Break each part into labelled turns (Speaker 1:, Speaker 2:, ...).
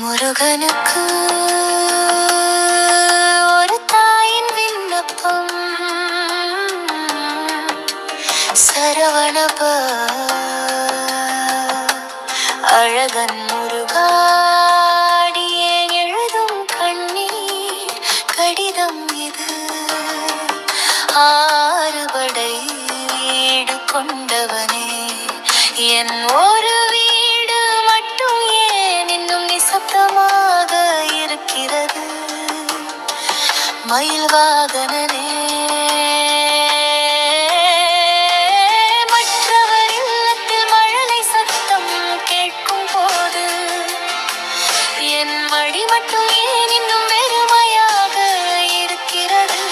Speaker 1: முருகனுக்கு ஒரு தாயின் விண்ணப்பம். சரவணப அழகன் முருகாடியே எழுதும் கண்ணீர் கடிதம் இது. ஆறுபடை வீடு கொண்டவனே, என் ஒரு வீடு மட்டும் ஏன் இன்னும் நிசப்தமாக இருக்கிறது? மயில் வாகனனே, மற்றவர் இல்லத்தில் மழலை சத்தம் கேட்கும் போது என் வழி மட்டும் ஏன் இன்னும் வெறுமையாக இருக்கிறது?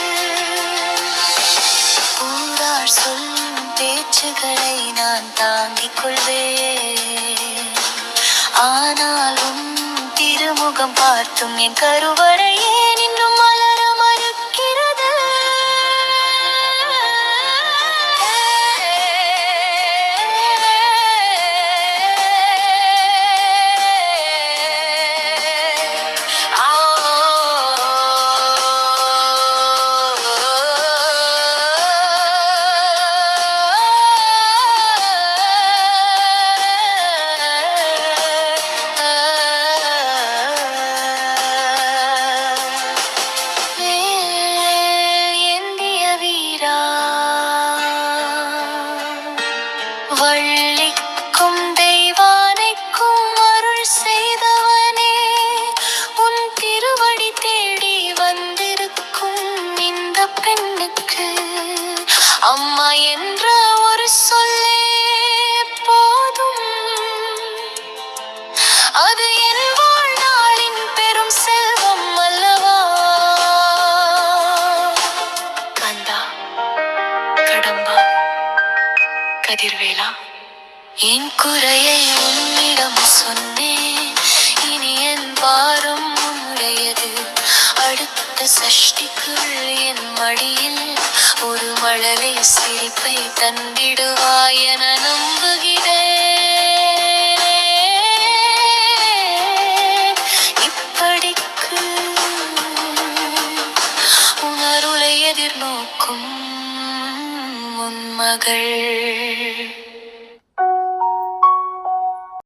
Speaker 1: ஊரார் சொல்லும் பேச்சுகளை நான் தாங்கிக் கொள்வேன், ஆனாலும் திருமுகம் பார்த்தும் என் கருவறை ஏன் இன்னும் மலர மறுக்கிறது? வள்ளிக்கும் தெய்வானைக்கும் அருள் செய்தவனே, உன் திருவடி தேடி வந்திருக்கும் இந்த பெண்ணுக்கு அம்மா என்ற ஒரு சொல்லே போதும். அது என் வாழ்நாளின் பெரும் செல்வம் அல்லவா? கந்தா, கடம்பா, கதிர்வேலா, என் குறையை உன்னிடம் சொன்னேன், இனி என் பாரம் உன்னுடையது. அடுத்த சஷ்டிக்குள் என் மடியில் ஒரு மழலை சிரிப்பை தந்திடுவாய் என நம்புகிறேன். இப்படிக்கு உன் அருளை எதிர்நோக்கும் உன் மகள்.